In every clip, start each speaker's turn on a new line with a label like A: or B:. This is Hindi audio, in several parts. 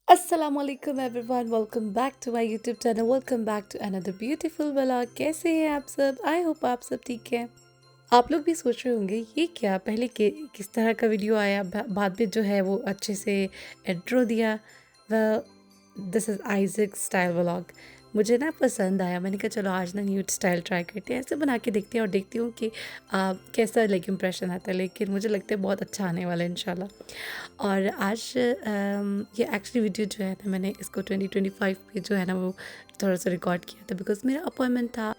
A: Assalamualaikum everyone, welcome back to my YouTube channel, welcome back to another beautiful vlog। कैसे हैं आप सब? आई होप आप सब ठीक हैं। आप लोग भी सोच रहे होंगे ये क्या पहले किस तरह का वीडियो आया, बाद में जो है वो अच्छे से इंट्रो दिया। Well, this is Isaac style vlog. मुझे ना पसंद आया, मैंने कहा चलो आज ना न्यू स्टाइल ट्राई करते हैं, ऐसे बना के देखते हैं और देखती हूँ कि कैसा लाइक इम्प्रेशन आता है। लेकिन मुझे लगता है बहुत अच्छा आने वाला है इंशाल्लाह। और आज ये एक्चुअली वीडियो जो है ना, मैंने इसको 2025 पे जो है ना वो थोड़ा सा रिकॉर्ड किया था बिकॉज मेरा अपॉइंटमेंट था।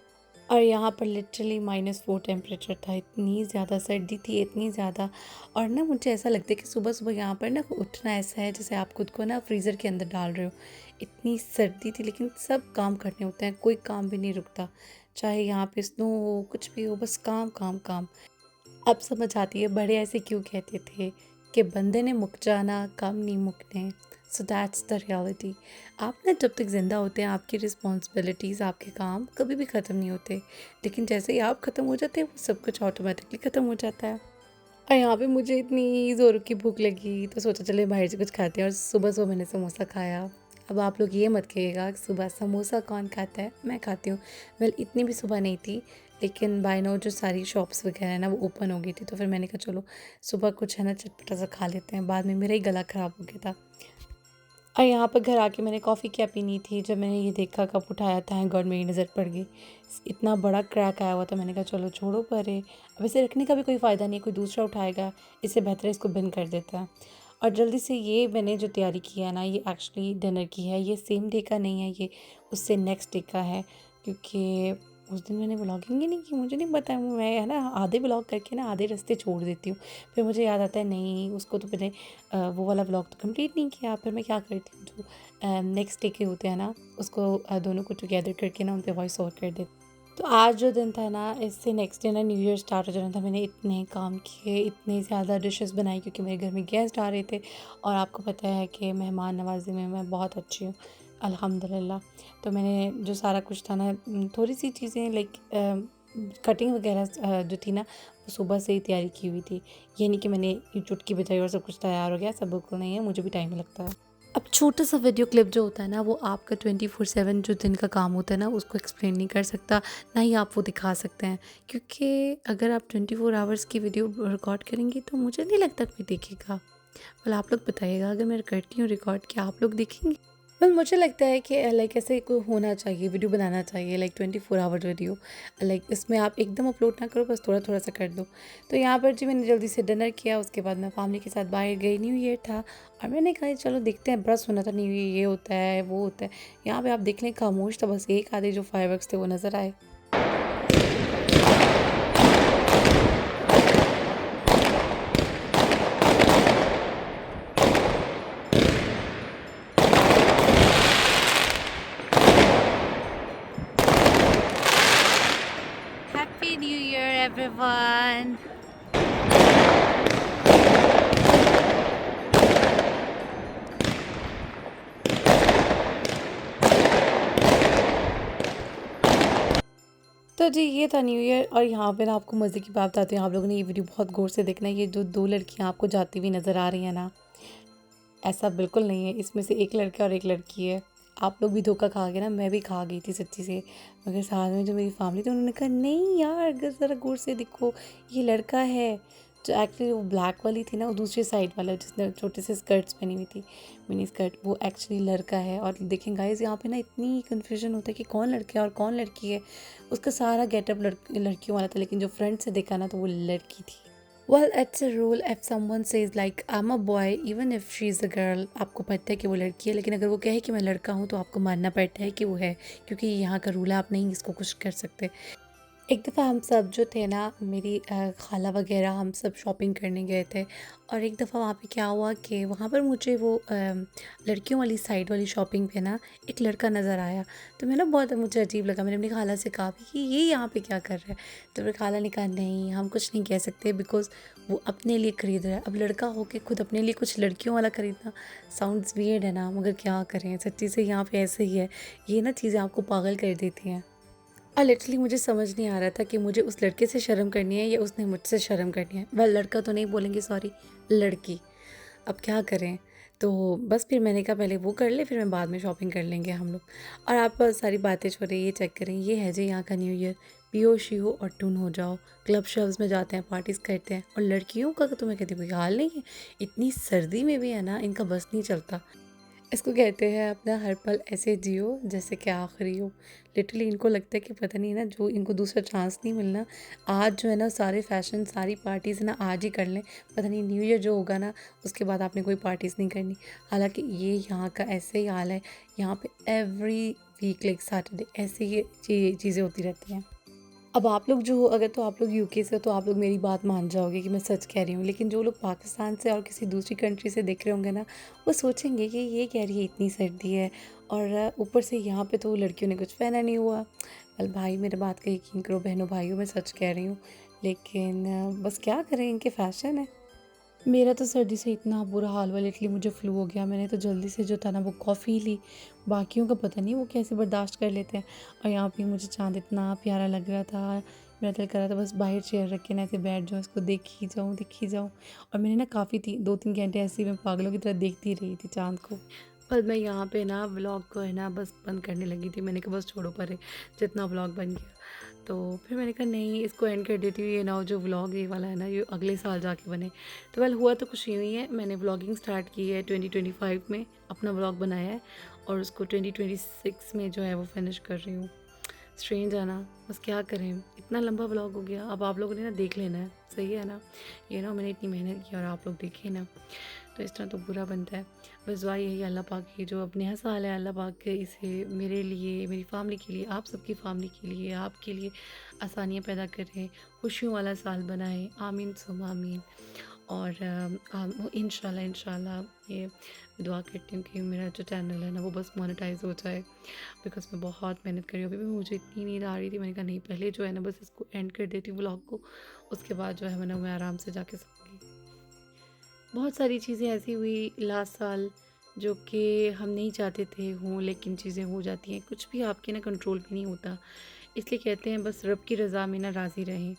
A: और यहाँ पर लिटरली -4 टेम्परेचर था, इतनी ज़्यादा सर्दी थी, इतनी ज़्यादा। और ना मुझे ऐसा लगता है कि सुबह सुबह यहाँ पर ना उठना ऐसा है जैसे आप खुद को ना फ्रीज़र के अंदर डाल रहे हो। इतनी सर्दी थी लेकिन सब काम करने होते हैं, कोई काम भी नहीं रुकता, चाहे यहाँ पे स्नो हो कुछ भी हो, बस काम काम काम। अब समझ आती है बड़े ऐसे क्यों कहते थे कि बंदे ने मुक जाना काम नहीं मुकने। So that's the reality. आप ना जब तक ज़िंदा होते हैं आपकी रिस्पॉन्सिबिलिटीज़, आपके काम कभी भी ख़त्म नहीं होते, लेकिन जैसे ही आप ख़त्म हो जाते हैं वो सब कुछ ऑटोमेटिकली ख़त्म हो जाता है। और यहाँ पे मुझे इतनी ज़ोरों की भूख लगी तो सोचा चले बाहर से कुछ खाते हैं, और सुबह सुबह मैंने समोसा खाया। अब आप लोग ये मत कहिएगा कि सुबह समोसा कौन खाता है, मैं खाती हूँ। वेल, इतनी भी सुबह नहीं थी, लेकिन बाय नाउ जो सारी शॉप्स वगैरह है ना वो ओपन हो गई थी, तो फिर मैंने कहा चलो सुबह कुछ है ना चटपटा सा खा लेते हैं। बाद में मेरा ही गला ख़राब हो गया था। और यहाँ पर घर आके मैंने कॉफ़ी क्या पीनी थी, जब मैंने ये देखा कप उठाया, थैंक गॉड मेरी नज़र पड़ गई। इतना बड़ा क्रैक आया हुआ था, मैंने कहा चलो छोड़ो परे, अब इसे रखने का भी कोई फ़ायदा नहीं, कोई दूसरा उठाएगा, इससे बेहतर है इसको बिन कर देता है। और जल्दी से ये मैंने जो तैयारी की है ना, ये एक्चुअली डिनर की है, ये सेम डे का नहीं है, ये उससे नेक्स्ट डे का है। क्योंकि उस दिन मैंने व्लॉगिंग ही नहीं की, मुझे नहीं पता, मैं है ना आधे व्लॉग करके ना आधे रास्ते छोड़ देती हूँ। फिर मुझे याद आता है नहीं उसको तो मैंने वो वाला व्लॉग तो कंप्लीट नहीं किया। फिर मैं क्या करती हूँ, जो नेक्स्ट डे के होते हैं ना उसको दोनों को टुगेदर करके ना उन पर वॉइस ओवर कर देती। तो आज जो दिन था ना, इससे नेक्स्ट डे ना न्यू ईयर स्टार्ट हो जाना था। मैंने इतने काम किए, इतनी ज़्यादा डिशेस बनाई, क्योंकि मेरे घर में गेस्ट आ रहे थे। और आपको पता है कि मेहमान नवाजी में मैं बहुत अच्छी हूँ अल्हम्दुलिल्लाह। तो मैंने जो सारा कुछ था ना, थोड़ी सी चीज़ें लाइक कटिंग वगैरह जो थी ना वो सुबह से ही तैयारी की हुई थी। ये नहीं कि मैंने चुटकी बजाई और सब कुछ तैयार हो गया, सब बिल्कुल नहीं है, मुझे भी टाइम लगता है। अब छोटा सा वीडियो क्लिप जो होता है ना वो आपका 24/7 जो दिन का काम होता है ना उसको एक्सप्लेन नहीं कर सकता, ना ही आप वो दिखा सकते हैं। क्योंकि अगर आप 24 आवर्स की वीडियो रिकॉर्ड करेंगे तो मुझे नहीं लगता कोई देखेगा। well, आप लोग बताइएगा, अगर मैं करती हूँ रिकॉर्ड, क्या आप लोग देखेंगे? वेल, मुझे लगता है कि लाइक ऐसे कोई होना चाहिए, वीडियो बनाना चाहिए लाइक 24 आवर वीडियो। लाइक इसमें आप एकदम अपलोड ना करो, बस थोड़ा थोड़ा सा कर दो। तो यहाँ पर जी मैंने जल्दी से डिनर किया, उसके बाद मैं फैमिली के साथ बाहर गई, न्यू ईयर था। और मैंने कहा चलो देखते हैं, बड़ा सुना था न्यू ईयर ये होता है वो होता है। यहाँ पे आप देख लें खामोश था, बस एक आधे जो फायरवर्क्स थे वो नज़र आए। Happy new year everyone. तो जी ये था न्यू ईयर। और यहाँ पे ना आपको मज़े की बात बताती हूँ, आप लोगों ने ये वीडियो बहुत गौर से देखना है। ये जो दो लड़कियाँ आपको जाती हुई नज़र आ रही हैं ना, ऐसा बिल्कुल नहीं है, इसमें से एक लड़का और एक लड़की है। आप लोग भी धोखा खा गए ना, मैं भी खा गई थी सच्ची से। मगर साथ में जो मेरी फैमिली थी उन्होंने कहा नहीं यार, अगर ज़रा गौर से देखो ये लड़का है। जो एक्चुअली वो ब्लैक वाली थी ना, वो दूसरी साइड वाला जिसने छोटे से स्कर्ट्स पहनी हुई थी, मिनी स्कर्ट, वो एक्चुअली लड़का है। और देखें गाइस, यहाँ पे ना इतनी कन्फ्यूजन होता है कि कौन लड़का है और कौन लड़की है। उसका सारा गेटअप लड़कियों वाला था, लेकिन जो फ्रंट से देखा ना तो वो लड़की थी। Well, it's a rule if someone says like I'm a boy, even if she's a girl, आपको पता है कि वो लड़की है, लेकिन अगर वो कहे कि मैं लड़का हूँ तो आपको मानना पड़ता है कि वो है, क्योंकि यहाँ का रूल है, आप नहीं इसको कुछ कर सकते। एक दफ़ा हम सब जो थे ना, मेरी खाला वगैरह, हम सब शॉपिंग करने गए थे। और एक दफ़ा वहाँ पे क्या हुआ कि वहाँ पर मुझे वो लड़कियों वाली साइड वाली शॉपिंग पे ना एक लड़का नज़र आया। तो मैं ना बहुत मुझे अजीब लगा, मैंने अपनी खाला से कहा भी कि ये यहाँ पे क्या कर रहा है। तो मेरी खाला ने कहा नहीं हम कुछ नहीं कह सकते, बिकॉज़ वो अपने लिए ख़रीद रहा है। अब लड़का होके खुद अपने लिए कुछ लड़कियों वाला ख़रीदना साउंड्स वियर्ड है ना, मगर क्या करें, सच्ची से यहाँ पे ऐसे ही है। ये ना चीज़ें आपको पागल कर देती हैं। और लिटरली मुझे समझ नहीं आ रहा था कि मुझे उस लड़के से शर्म करनी है या उसने मुझसे शर्म करनी है। वह लड़का तो नहीं बोलेंगे, सॉरी, लड़की। अब क्या करें? तो बस फिर मैंने कहा पहले वो कर ले, फिर मैं बाद में शॉपिंग कर लेंगे हम लोग। और आप सारी बातें छोड़िए, ये चेक करें, ये है जी यहाँ का न्यू ईयर। पियो, शियो और टून हो जाओ। क्लब शब्स में जाते हैं, पार्टीज़ करते हैं। और लड़कियों का तो मैं कहती हूँ कोई हाल नहीं है। इतनी सर्दी में भी है ना, इनका बस नहीं चलता। इसको कहते हैं अपना हर पल ऐसे जियो जैसे कि आखिरी हो। लिटरली इनको लगता है कि पता नहीं ना, जो इनको दूसरा चांस नहीं मिलना, आज जो है ना सारे फैशन सारी पार्टीज़ ना आज ही कर लें। पता नहीं न्यू ईयर जो होगा ना, उसके बाद आपने कोई पार्टीज़ नहीं करनी। हालांकि ये यहाँ का ऐसे ही हाल है। यहाँ पे एवरी वीक लाइक सैटरडे ऐसे ही चीज़ें होती रहती हैं। अब आप लोग जो हो, अगर तो आप लोग यूके से हो तो आप लोग मेरी बात मान जाओगे कि मैं सच कह रही हूँ, लेकिन जो लोग पाकिस्तान से और किसी दूसरी कंट्री से देख रहे होंगे ना, वो सोचेंगे कि ये कह रही है इतनी सर्दी है, और ऊपर से यहाँ पे तो लड़कियों ने कुछ पहना नहीं हुआ। वेल भाई, मेरे बात का यकीन करो बहनों भाइयों, मैं सच कह रही हूँ। लेकिन बस क्या करें, इनके फैशन है। मेरा तो सर्दी से इतना बुरा हाल हुआ, लिटरली मुझे फ्लू हो गया। मैंने तो जल्दी से जो था ना वो कॉफ़ी ली। बाकियों का पता नहीं वो कैसे बर्दाश्त कर लेते हैं। और यहाँ पे मुझे चाँद इतना प्यारा लग रहा था, मेरा दिल कर रहा था बस बाहर चेयर रख के ना ऐसे बैठ जाऊँ, इसको देख ही जाऊँ। और मैंने ना काफ़ी 2-3 घंटे ऐसे ही मैं पागलों की तरह देखती रही थी चाँद को। पर मैं यहाँ पे ना व्लॉग को है ना बस बंद करने लगी थी। मैंने कहा बस छोड़ो परे, जितना व्लॉग बन गया। तो फिर मैंने कहा नहीं, इसको एंड कर देती हूँ। ये ना हो जो व्लॉग ये वाला है ना, ये अगले साल जाके बने। तो वेल हुआ तो कुछ यूँ ही है, मैंने व्लॉगिंग स्टार्ट की है 2025 में, अपना व्लॉग बनाया है और उसको 2026 में जो है वो फिनिश कर रही हूँ। स्ट्रेंज है ना, बस क्या करें, इतना लंबा व्लॉग हो गया। अब आप लोगों ने ना देख लेना है, सही है ना। ये ना मैंने इतनी मेहनत की और आप लोग देखे ना, तो इस तरह तो बुरा बनता है। बस दुआ यही अल्लाह पाक की जो अपने हर साल है, अल्लाह पाक इसे मेरे लिए, मेरी फैमिली के लिए, आप सबकी फैमिली के लिए, आपके लिए आसानियाँ पैदा करें, खुशियों वाला साल बनाएं। आमीन सुम आमीन। और इंशाल्लाह इंशाल्लाह ये दुआ करती हूँ कि मेरा जो चैनल है ना वो बस मोनेटाइज हो जाए, बिकॉज मैं बहुत मेहनत कर रही हूँ। अभी भी मुझे इतनी नींद आ रही थी, मैंने कहा नहीं पहले जो है ना बस इसको एंड कर देती हूँ व्लॉग को, उसके बाद जो है मैं आराम से जाके सोऊंगी। बहुत सारी चीज़ें ऐसी हुई लास्ट साल जो कि हम नहीं चाहते थे हों, लेकिन चीज़ें हो जाती हैं। कुछ भी आपके ना कंट्रोल में नहीं होता, इसलिए कहते हैं बस रब की रज़ा में ना राज़ी रहें।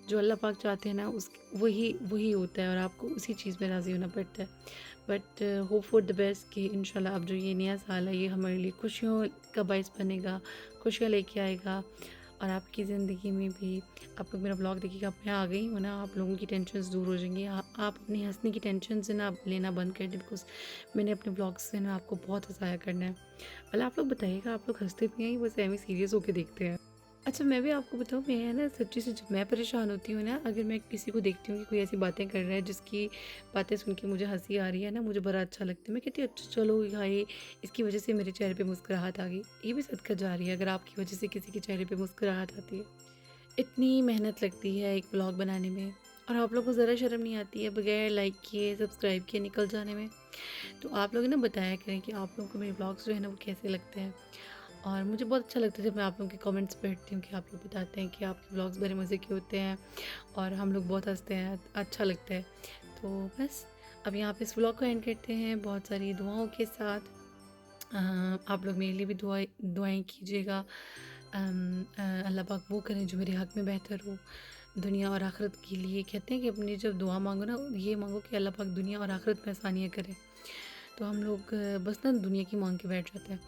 A: जो अल्लाह पाक चाहते हैं ना उस वही वही होता है और आपको उसी चीज़ में राज़ी होना पड़ता है। But hope for the best कि इंशाल्लाह अब जो ये नया साल है ये हमारे लिए खुशियों का बायस बनेगा, खुशियाँ लेके आएगा। और आपकी ज़िंदगी में भी आप लोग मेरा ब्लॉग देखिएगा, मैं आ गई हूँ ना, आप लोगों की टेंशन्स दूर हो जाएंगी। आप अपनी हंसने की टेंशन से ना लेना बंद कर दें, बिकॉज मैंने अपने ब्लॉग्स से ना आपको बहुत हंसाया करना है। भला आप लोग बताइएगा, आप लोग हंसते भी हैं या बस ऐਵੇਂ सीरियस होकर देखते हैं? अच्छा, मैं भी आपको बताऊँ, मैं है ना सच्ची से जब मैं परेशान होती हूँ ना, अगर मैं किसी को देखती हूँ कि कोई ऐसी बातें कर रहा है जिसकी बातें सुन के मुझे हंसी आ रही है ना, मुझे बड़ा अच्छा लगता है। मैं कहती हूँ अच्छा चलो भाई, इसकी वजह से मेरे चेहरे पे मुस्कुराहट आ गई। ये भी सदका जारी है अगर आपकी वजह से किसी के चेहरे पे मुस्कुराहट आती है। इतनी मेहनत लगती है एक ब्लॉग बनाने में, और आप लोग को ज़रा शर्म नहीं आती है बगैर लाइक किए सब्सक्राइब किए निकल जाने में। तो आप लोग ना बताया करें कि आप लोगों को मेरे ब्लॉग्स जो है ना वो कैसे लगते हैं। और मुझे बहुत अच्छा लगता है जब मैं आप लोगों के कमेंट्स पढ़ती हूँ कि आप लोग बताते हैं कि आपके ब्लॉग्स बड़े मज़े के होते हैं और हम लोग बहुत हंसते हैं, अच्छा लगता है। तो बस अब यहाँ पे इस ब्लॉग को एंड करते हैं बहुत सारी दुआओं के साथ। आप लोग मेरे लिए भी दुआएं कीजिएगा। अल्लाह पाक वो करें जो मेरे हक़ में बेहतर हो, दुनिया और आखिरत के लिए। कहते हैं कि अपनी जब दुआ मांगो ना, ये मांगो कि अल्लाह पाक दुनिया और आखिरत में आसानियाँ करे। तो हम लोग बस ना दुनिया की मांग के बैठ जाते हैं।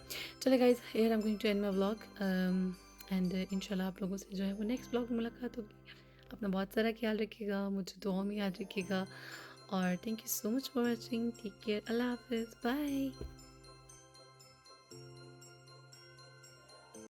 A: चले guys, here I am going to end my vlog, and इंशाल्लाह आप लोगों से जो है वो नेक्स्ट व्लॉग में मुलाकात होगी। अपना बहुत सारा ख्याल रखिएगा, मुझे दुआओं में याद रखिएगा, और thank you so much for watching. Take care, अल्लाह हाफिज़, बाय।